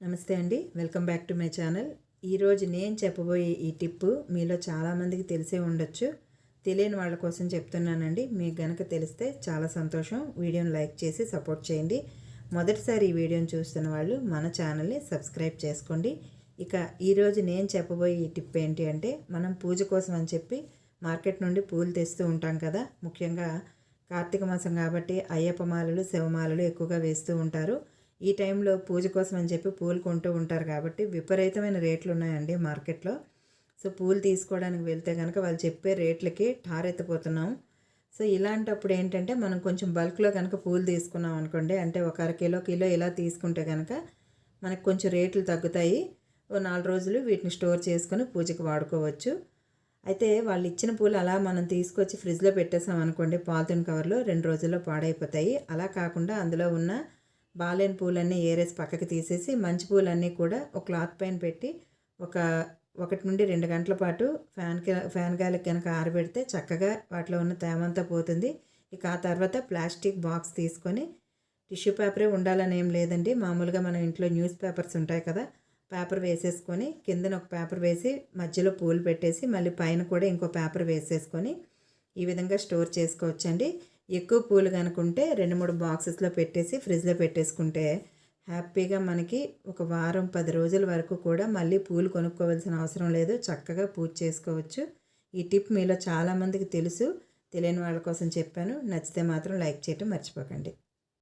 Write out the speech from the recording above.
నమస్తే అండి, welcome back to my channel. ఈరోజు నేను చెప్పబోయే ఈ టిప్పు మీలో చాలామందికి తెలిసే ఉండొచ్చు. తెలియని వాళ్ళ కోసం చెప్తున్నానండి. మీకు గనక తెలిస్తే చాలా సంతోషం. వీడియోని లైక్ చేసి సపోర్ట్ చేయండి. మొదటిసారి ఈ వీడియోని చూస్తున్న వాళ్ళు మన ఛానల్ని సబ్స్క్రైబ్ చేసుకోండి. ఇక ఈరోజు నేను చెప్పబోయే ఈ టిప్ ఏంటి అంటే, మనం పూజ కోసం అని చెప్పి మార్కెట్ నుండి పూలు తెస్తూ ఉంటాం కదా. ముఖ్యంగా కార్తీక మాసం కాబట్టి అయ్యప్ప మాలలు, శివమాలలు ఎక్కువగా వేస్తూ ఉంటారు. ఈ టైంలో పూజ కోసం అని చెప్పి పూలు కొంటూ ఉంటారు కాబట్టి విపరీతమైన రేట్లు ఉన్నాయండి మార్కెట్లో. సో పూలు తీసుకోవడానికి వెళ్తే కనుక వాళ్ళు చెప్పే రేట్లకి ఠారెత్తిపోతున్నాం. సో ఇలాంటప్పుడు ఏంటంటే మనం కొంచెం బల్క్లో కనుక పూలు తీసుకున్నాం అనుకోండి, అంటే ఒక కిలో ఇలా తీసుకుంటే కనుక మనకు కొంచెం రేట్లు తగ్గుతాయి. ఓ 4 రోజులు వీటిని స్టోర్ చేసుకొని పూజకి వాడుకోవచ్చు. అయితే వాళ్ళు ఇచ్చిన పూలు అలా మనం తీసుకొచ్చి ఫ్రిడ్జ్లో పెట్టేసాం అనుకోండి, పాలిథిన్ కవర్లో 2 రోజుల్లో పాడైపోతాయి. అలా కాకుండా అందులో ఉన్న బాలేని పూలన్నీ ఏరేసి పక్కకి తీసేసి మంచి పూలన్నీ కూడా ఒక క్లాత్ పైన పెట్టి ఒక 1 నుండి 2 గంటల పాటు ఫ్యాన్ గాలికి కనుక ఆరబెడితే చక్కగా వాటిలో ఉన్న తేమంతా పోతుంది. ఇక ఆ తర్వాత ప్లాస్టిక్ బాక్స్ తీసుకొని, టిష్యూ పేపరే ఉండాలని ఏం లేదండి, మామూలుగా మన ఇంట్లో న్యూస్ పేపర్స్ ఉంటాయి కదా, పేపర్ వేసేసుకొని కిందన ఒక పేపర్ వేసి మధ్యలో పూలు పెట్టేసి మళ్ళీ పైన కూడా ఇంకో పేపర్ వేసేసుకొని ఈ విధంగా స్టోర్ చేసుకోవచ్చండి. ఎక్కువ పూలు కనుకుంటే 2-3 బాక్సెస్లో పెట్టేసి ఫ్రిడ్జ్లో పెట్టేసుకుంటే హ్యాపీగా మనకి ఒక వారం 10 రోజుల వరకు కూడా మళ్ళీ పూలు కొనుక్కోవాల్సిన అవసరం లేదు. చక్కగా పూజ చేసుకోవచ్చు. ఈ టిప్ మీలో చాలామందికి తెలుసు. తెలియని వాళ్ళ కోసం చెప్పాను. నచ్చితే మాత్రం లైక్ చేయటం మర్చిపోకండి.